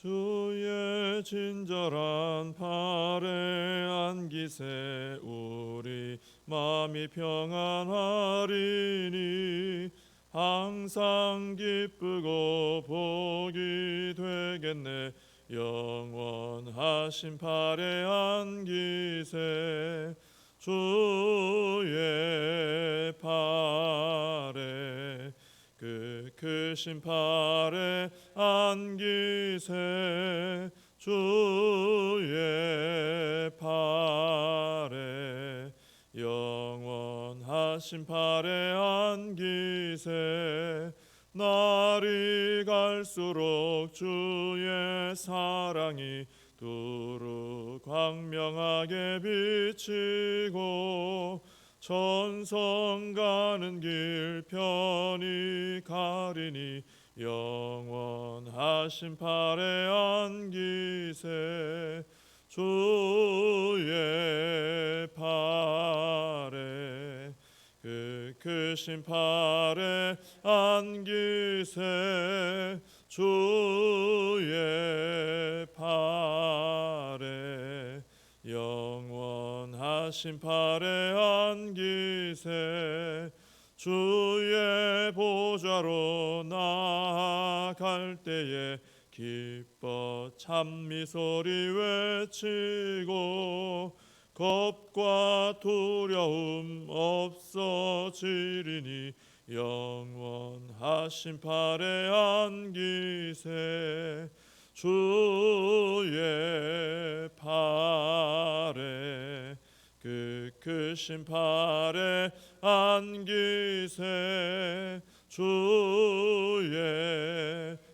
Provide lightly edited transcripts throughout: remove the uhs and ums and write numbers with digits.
주의 친절한 팔에 안기세 우리 마음이 평안하리니 항상 기쁘고 복이 되겠네. 영원하신 팔에 안기세 주의 팔에 그 크신 팔에 안기세 주의 팔에 영원하신 팔에 안기세 날이 갈수록 주의 사랑이 두루 광명하게 비치고 천성 가는 길 편히 가리니 영원하신 팔에 안기세 주의 팔에 그 크신 팔에 안기세 주의 팔에 영원하신 팔에 안기세 주의 보좌로 나아갈 때에 기뻐 찬미소리 외치고 겁과 두려움 없어지리니 영원하신 팔에 안기세 주의 팔에 그 크신 팔에 안기세 주의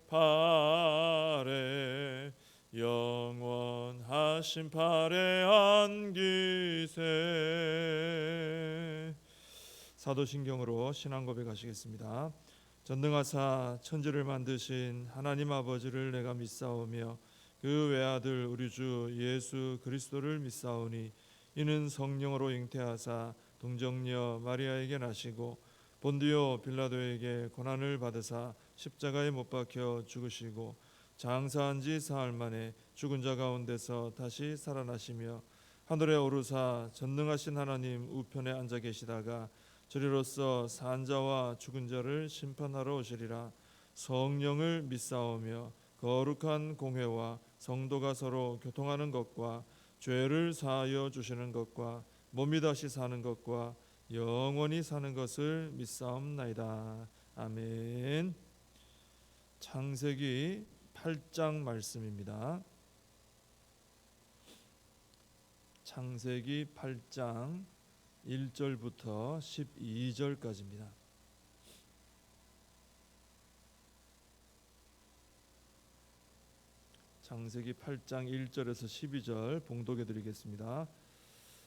팔에 영원하신 팔에 안기세. 사도신경으로 신앙 고백하시겠습니다. 전능하사 천지를 만드신 하나님 아버지를 내가 믿사오며 그 외아들 우리 주 예수 그리스도를 믿사오니 이는 성령으로 잉태하사 동정녀 마리아에게 나시고 본디오 빌라도에게 고난을 받으사 십자가에 못 박혀 죽으시고 장사한 지 사흘 만에 죽은 자 가운데서 다시 살아나시며 하늘에 오르사 전능하신 하나님 우편에 앉아 계시다가 저리로서 산 자와 죽은 자를 심판하러 오시리라. 성령을 믿사오며 거룩한 공회와 성도가 서로 교통하는 것과 죄를 사하여 주시는 것과 몸이 다시 사는 것과 영원히 사는 것을 믿사옵나이다. 아멘. 창세기 8장 말씀입니다. 창세기 8장 1절부터 12절까지입니다. 창세기 8장 1절에서 12절 봉독해 드리겠습니다.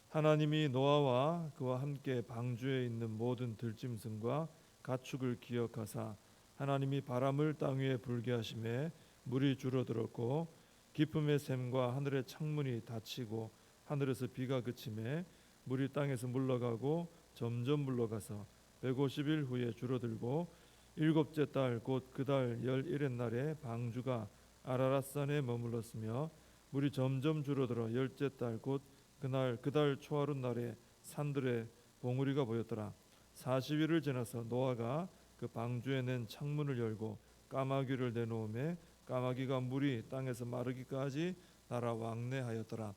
하나님이 노아와 그와 함께 방주에 있는 모든 들짐승과 가축을 기억하사 하나님이 바람을 땅 위에 불게 하심에 물이 줄어들었고 깊음의 샘과 하늘의 창문이 닫히고 하늘에서 비가 그치매 물이 땅에서 물러가고 점점 물러가서 150일 후에 줄어들고 일곱째 달 곧 그 달 11의 날에 방주가 아라랏산에 머물렀으며 물이 점점 줄어들어 열째 달 곧 그 달 초하룻 날에 산들에 봉우리가 보였더라. 40일을 지나서 노아가 그 방주에 낸 창문을 열고 까마귀를 내놓음에 까마귀가 물이 땅에서 마르기까지 날아 왕래하였더라.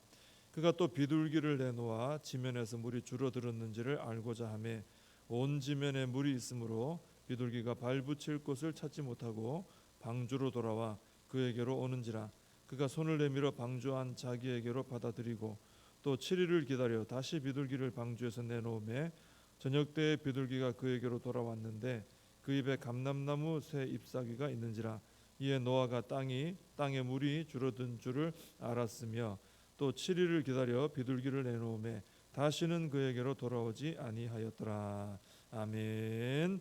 그가 또 비둘기를 내놓아 지면에서 물이 줄어들었는지를 알고자 하매 온 지면에 물이 있으므로 비둘기가 발붙일 곳을 찾지 못하고 방주로 돌아와 그에게로 오는지라. 그가 손을 내밀어 방주 안 자기에게로 받아들이고 또 7일을 기다려 다시 비둘기를 방주에서 내놓음에 저녁 때에 비둘기가 그에게로 돌아왔는데 그 입에 감람나무 새 잎사귀가 있는지라. 이에 노아가 땅에 물이 줄어든 줄을 알았으며 또 7일을 기다려 비둘기를 내놓음에 다시는 그에게로 돌아오지 아니하였더라. 아멘.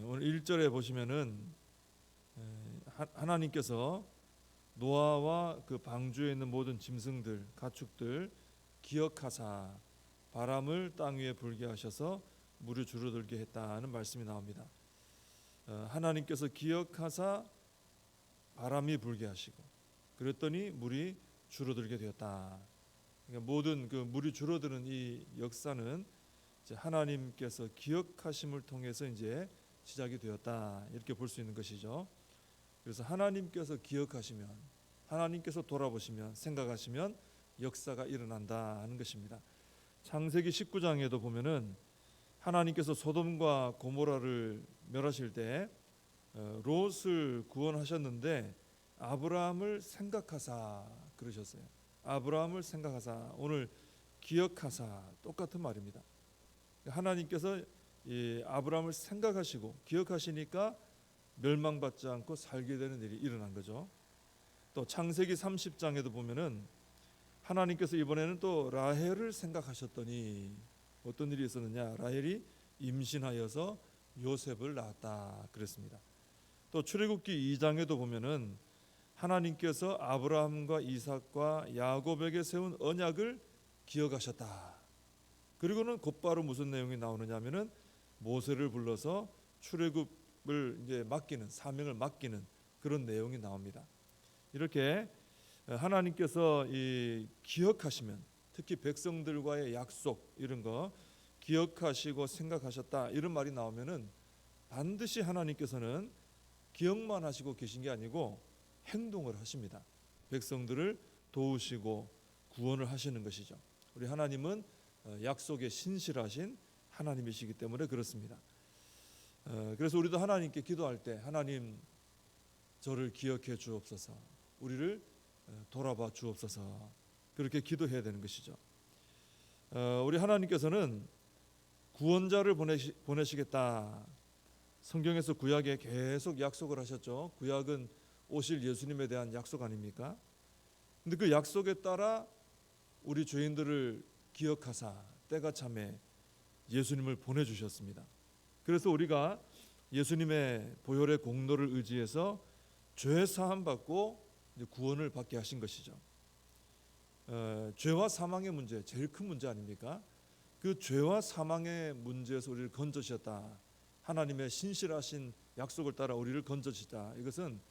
오늘 1절에 보시면은 하나님께서 노아와 그 방주에 있는 모든 짐승들, 가축들 기억하사 바람을 땅 위에 불게 하셔서 물이 줄어들게 했다는 말씀이 나옵니다. 하나님께서 기억하사 바람이 불게 하시고 그랬더니 물이 줄어들게 되었다. 그러니까 모든 그 물이 줄어드는 이 역사는 이제 하나님께서 기억하심을 통해서 이제 시작이 되었다, 이렇게 볼 수 있는 것이죠. 그래서 하나님께서 기억하시면, 하나님께서 돌아보시면, 생각하시면 역사가 일어난다 하는 것입니다. 창세기 19장에도 보면은 하나님께서 소돔과 고모라를 멸하실 때 롯을 구원하셨는데 아브라함을 생각하사 그러셨어요. 아브라함을 생각하사, 오늘 기억하사, 똑같은 말입니다. 하나님께서 이 아브라함을 생각하시고 기억하시니까 멸망받지 않고 살게 되는 일이 일어난 거죠. 또 창세기 30장에도 보면은 하나님께서 이번에는 또 라헬을 생각하셨더니 어떤 일이 있었느냐? 라헬이 임신하여서 요셉을 낳았다 그랬습니다. 또 출애굽기 2장에도 보면은 하나님께서 아브라함과 이삭과 야곱에게 세운 언약을 기억하셨다. 그리고는 곧바로 무슨 내용이 나오느냐면은 모세를 불러서 출애굽을 이제 맡기는, 사명을 맡기는 그런 내용이 나옵니다. 이렇게 하나님께서 이 기억하시면, 특히 백성들과의 약속 이런 거 기억하시고 생각하셨다 이런 말이 나오면은 반드시 하나님께서는 기억만 하시고 계신 게 아니고 행동을 하십니다. 백성들을 도우시고 구원을 하시는 것이죠. 우리 하나님은 약속에 신실하신 하나님이시기 때문에 그렇습니다. 그래서 우리도 하나님께 기도할 때 하나님 저를 기억해 주옵소서, 우리를 돌아봐 주옵소서, 그렇게 기도해야 되는 것이죠. 우리 하나님께서는 구원자를 보내시겠다. 성경에서 구약에 계속 약속을 하셨죠. 구약은 오실 예수님에 대한 약속 아닙니까? 근데 그 약속에 따라 우리 죄인들을 기억하사 때가 참에 예수님을 보내주셨습니다. 그래서 우리가 예수님의 보혈의 공로를 의지해서 죄 사함 받고 구원을 받게 하신 것이죠. 죄와 사망의 문제, 제일 큰 문제 아닙니까? 그 죄와 사망의 문제에서 우리를 건져주셨다. 하나님의 신실하신 약속을 따라 우리를 건져주셨다. 이것은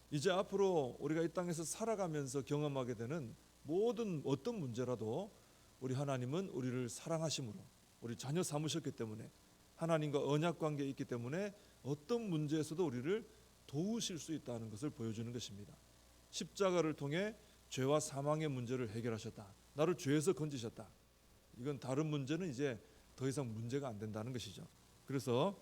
이제 앞으로 우리가 이 땅에서 살아가면서 경험하게 되는 모든 어떤 문제라도 우리 하나님은 우리를 사랑하심으로 우리 자녀 삼으셨기 때문에, 하나님과 언약 관계에 있기 때문에 어떤 문제에서도 우리를 도우실 수 있다는 것을 보여주는 것입니다. 십자가를 통해 죄와 사망의 문제를 해결하셨다. 나를 죄에서 건지셨다. 이건 다른 문제는 이제 더 이상 문제가 안 된다는 것이죠. 그래서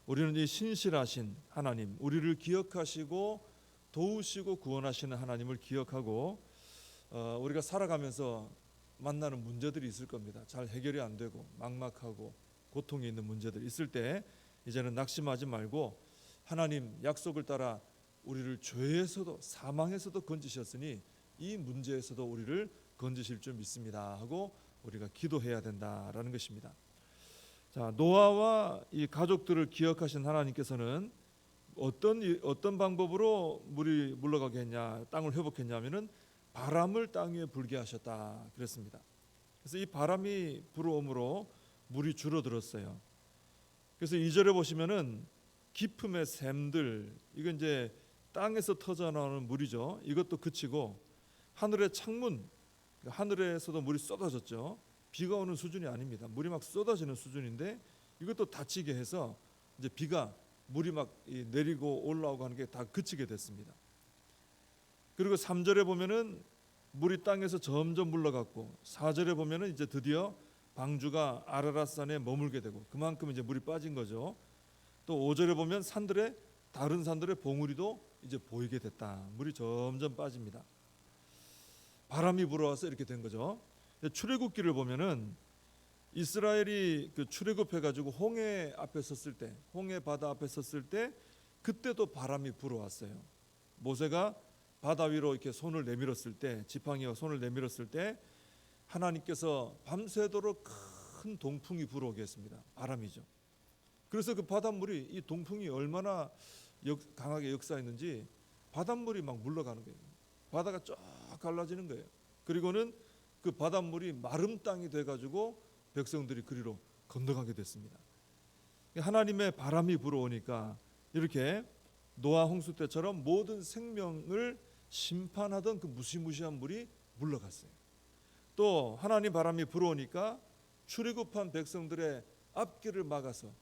우리는 이 신실하신 하나님, 우리를 기억하시고 도우시고 구원하시는 하나님을 기억하고 우리가 살아가면서 만나는 문제들이 있을 겁니다. 잘 해결이 안 되고 막막하고 고통이 있는 문제들 있을 때 이제는 낙심하지 말고 하나님 약속을 따라 우리를 죄에서도 사망에서도 건지셨으니 이 문제에서도 우리를 건지실 줄 믿습니다 하고 우리가 기도해야 된다라는 것입니다. 자, 노아와 이 가족들을 기억하신 하나님께서는 어떤 방법으로 물이 물러가게 했냐, 땅을 회복했냐면은 바람을 땅 위에 불게 하셨다 그랬습니다. 그래서 이 바람이 불어옴으로 물이 줄어들었어요. 그래서 2절에 보시면은 기품의 샘들, 이건 이제 땅에서 터져 나오는 물이죠. 이것도 그치고 하늘의 창문, 하늘에서도 물이 쏟아졌죠. 비가 오는 수준이 아닙니다. 물이 막 쏟아지는 수준인데 이것도 닫히게 해서 이제 물이 막 내리고 올라오고 하는 게 다 그치게 됐습니다. 그리고 3절에 보면은 물이 땅에서 점점 물러갔고 4절에 보면은 이제 드디어 방주가 아라랏산에 머물게 되고 그만큼 이제 물이 빠진 거죠. 또 5절에 보면 다른 산들의 봉우리도 이제 보이게 됐다. 물이 점점 빠집니다. 바람이 불어와서 이렇게 된 거죠. 출애굽기를 보면은 이스라엘이 그 출애굽해 가지고 홍해 앞에 섰을 때, 홍해 바다 앞에 섰을 때 그때도 바람이 불어왔어요. 모세가 바다 위로 이렇게 손을 내밀었을 때, 지팡이와 손을 내밀었을 때 하나님께서 밤새도록 큰 동풍이 불어오게 했습니다. 바람이죠. 그래서 그 바닷물이, 이 동풍이 얼마나 강하게 역사했는지 바닷물이 막 물러가는 거예요. 바다가 쫙 갈라지는 거예요. 그리고는 그 바닷물이 마른 땅이 돼가지고 백성들이 그리로 건너가게 됐습니다. 하나님의 바람이 불어오니까 이렇게 노아 홍수 때처럼 모든 생명을 심판하던 그 무시무시한 물이 물러갔어요. 또 하나님 바람이 불어오니까 출애굽한 백성들의 앞길을 막아서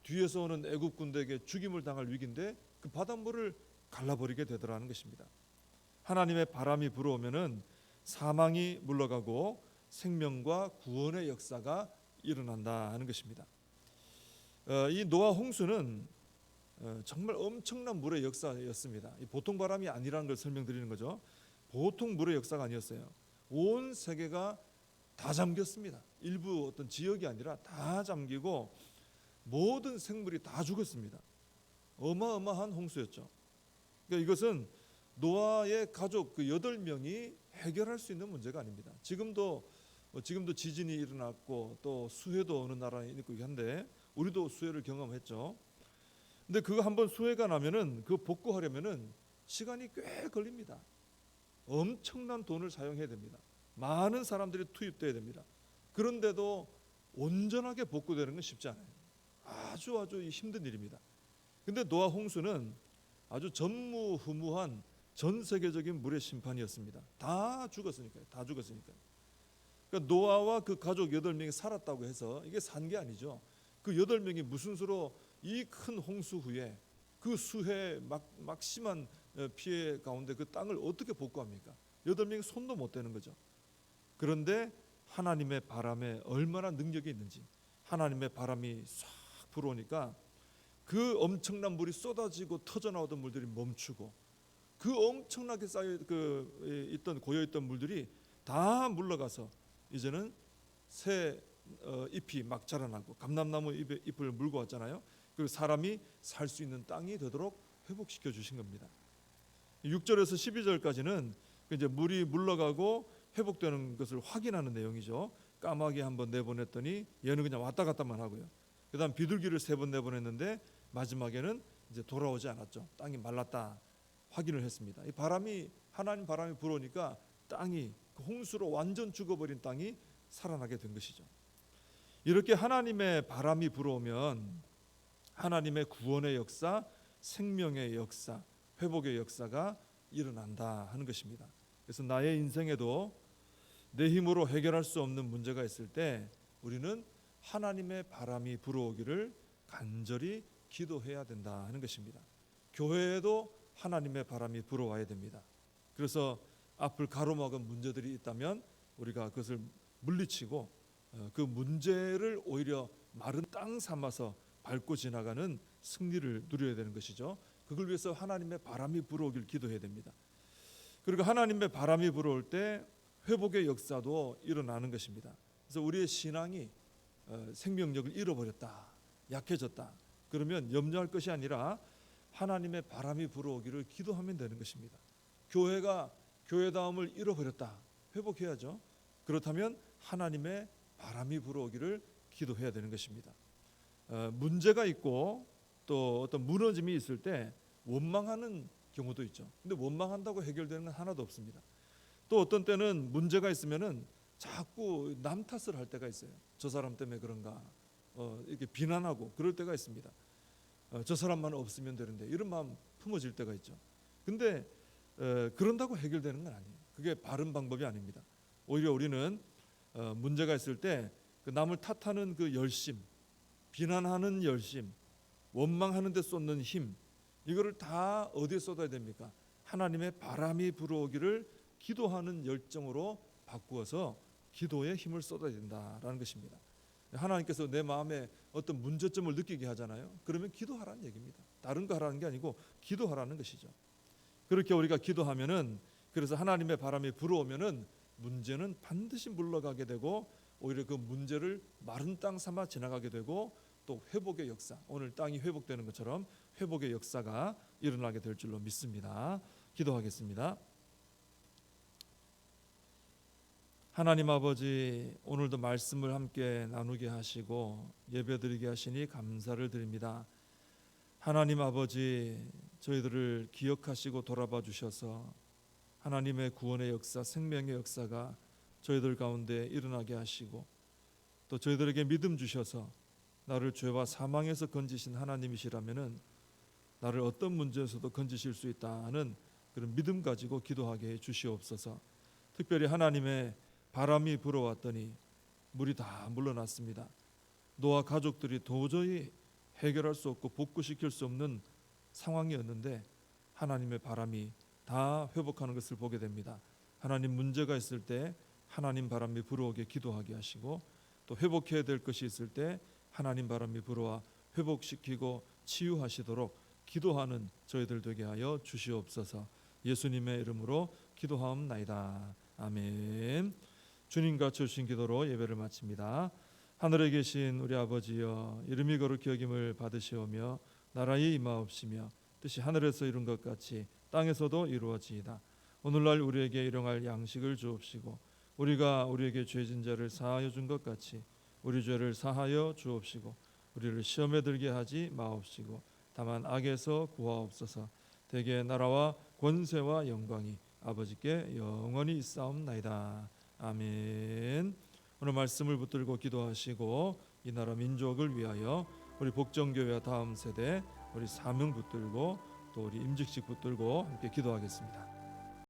뒤에서 오는 애굽 군대에게 죽임을 당할 위기인데 그 바닷물을 갈라버리게 되더라는 것입니다. 하나님의 바람이 불어오면은 사망이 물러가고 생명과 구원의 역사가 일어난다 하는 것입니다. 이 노아 홍수는 정말 엄청난 물의 역사였습니다. 보통 바람이 아니라는 걸 설명드리는 거죠. 보통 물의 역사가 아니었어요. 온 세계가 다 잠겼습니다. 일부 어떤 지역이 아니라 다 잠기고 모든 생물이 다 죽었습니다. 어마어마한 홍수였죠. 그러니까 이것은 노아의 가족 그 8명이 해결할 수 있는 문제가 아닙니다. 지금도 지진이 일어났고 또 수해도 어느 나라에 있고 한데 우리도 수해를 경험했죠. 근데 그거 한번 수해가 나면은 그 복구하려면은 시간이 꽤 걸립니다. 엄청난 돈을 사용해야 됩니다. 많은 사람들이 투입돼야 됩니다. 그런데도 온전하게 복구되는 건 쉽지 않아요. 아주 힘든 일입니다. 근데 노아 홍수는 아주 전무후무한 전 세계적인 물의 심판이었습니다. 다 죽었으니까요. 그러니까 노아와 그 가족 8명이 살았다고 해서 이게 산 게 아니죠. 그 8명이 무슨 수로 이 큰 홍수 후에 그 수해 막심한 피해 가운데 그 땅을 어떻게 복구합니까? 8명이 손도 못 대는 거죠. 그런데 하나님의 바람에 얼마나 능력이 있는지, 하나님의 바람이 싹 불어오니까 그 엄청난 물이 쏟아지고 터져 나오던 물들이 멈추고 그 엄청나게 쌓여 고여 있던 물들이 다 물러가서 이제는 새 잎이 막 자라나고 감람나무 잎을 물고 왔잖아요. 그리고 사람이 살 수 있는 땅이 되도록 회복시켜 주신 겁니다. 6절에서 12절까지는 이제 물이 물러가고 회복되는 것을 확인하는 내용이죠. 까마귀 한번 내보냈더니 얘는 그냥 왔다 갔다만 하고요. 그다음 비둘기를 3번 내보냈는데 마지막에는 이제 돌아오지 않았죠. 땅이 말랐다 확인을 했습니다. 이 하나님 바람이 불어오니까 땅이 그 홍수로 완전 죽어버린 땅이 살아나게 된 것이죠. 이렇게 하나님의 바람이 불어오면 하나님의 구원의 역사, 생명의 역사, 회복의 역사가 일어난다 하는 것입니다. 그래서 나의 인생에도 내 힘으로 해결할 수 없는 문제가 있을 때 우리는 하나님의 바람이 불어오기를 간절히 기도해야 된다 하는 것입니다. 교회에도 하나님의 바람이 불어와야 됩니다. 그래서 앞을 가로막은 문제들이 있다면 우리가 그것을 물리치고 그 문제를 오히려 마른 땅 삼아서 밟고 지나가는 승리를 누려야 되는 것이죠. 그걸 위해서 하나님의 바람이 불어오길 기도해야 됩니다. 그리고 하나님의 바람이 불어올 때 회복의 역사도 일어나는 것입니다. 그래서 우리의 신앙이 생명력을 잃어버렸다, 약해졌다. 그러면 염려할 것이 아니라 하나님의 바람이 불어오기를 기도하면 되는 것입니다. 교회가 교회다움을 잃어버렸다, 회복해야죠. 그렇다면 하나님의 바람이 불어오기를 기도해야 되는 것입니다. 문제가 있고 또 어떤 무너짐이 있을 때 원망하는 경우도 있죠. 근데 원망한다고 해결되는 건 하나도 없습니다. 또 어떤 때는 문제가 있으면은 자꾸 남 탓을 할 때가 있어요. 저 사람 때문에 그런가, 이렇게 비난하고 그럴 때가 있습니다. 저 사람만 없으면 되는데 이런 마음 품어질 때가 있죠. 근데 그런다고 해결되는 건 아니에요. 그게 바른 방법이 아닙니다. 오히려 우리는 문제가 있을 때 그 남을 탓하는 그 열심, 비난하는 열심, 원망하는 데 쏟는 힘, 이거를 다 어디에 쏟아야 됩니까? 하나님의 바람이 불어오기를 기도하는 열정으로 바꾸어서 기도에 힘을 쏟아야 된다라는 것입니다. 하나님께서 내 마음에 어떤 문제점을 느끼게 하잖아요. 그러면 기도하라는 얘기입니다. 다른 거 하라는 게 아니고 기도하라는 것이죠. 그렇게 우리가 기도하면은, 그래서 하나님의 바람이 불어오면은 문제는 반드시 물러가게 되고 오히려 그 문제를 마른 땅 삼아 지나가게 되고 또 회복의 역사, 오늘 땅이 회복되는 것처럼 회복의 역사가 일어나게 될 줄로 믿습니다. 기도하겠습니다. 하나님 아버지, 오늘도 말씀을 함께 나누게 하시고 예배드리게 하시니 감사를 드립니다. 하나님 아버지, 저희들을 기억하시고 돌아봐 주셔서 하나님의 구원의 역사, 생명의 역사가 저희들 가운데 일어나게 하시고 또 저희들에게 믿음 주셔서 나를 죄와 사망에서 건지신 하나님이시라면은 나를 어떤 문제에서도 건지실 수 있다는 그런 믿음 가지고 기도하게 해 주시옵소서. 특별히 하나님의 바람이 불어왔더니 물이 다 물러났습니다. 노아 가족들이 도저히 해결할 수 없고 복구시킬 수 없는 상황이었는데 하나님의 바람이 다 회복하는 것을 보게 됩니다. 하나님 문제가 있을 때 하나님 바람이 불어오게 기도하게 하시고 또 회복해야 될 것이 있을 때 하나님 바람이 불어와 회복시키고 치유하시도록 기도하는 저희들 되게 하여 주시옵소서. 예수님의 이름으로 기도하옵나이다. 아멘. 주님과 주신 기도로 예배를 마칩니다. 하늘에 계신 우리 아버지여, 이름이 거룩히 여김을 받으시오며 나라의 임하옵시며 뜻이 하늘에서 이룬 것 같이 땅에서도 이루어지이다. 오늘날 우리에게 일용할 양식을 주옵시고 우리가 우리에게 죄진 자를 사하여 준 것 같이 우리 죄를 사하여 주옵시고 우리를 시험에 들게 하지 마옵시고 다만 악에서 구하옵소서. 대개 나라와 권세와 영광이 아버지께 영원히 있사옵나이다. 아멘. 오늘 말씀을 붙들고 기도하시고 이 나라 민족을 위하여 우리 복정교회와 다음 세대 우리 사명 붙들고 또 우리 임직식 붙들고 함께 기도하겠습니다.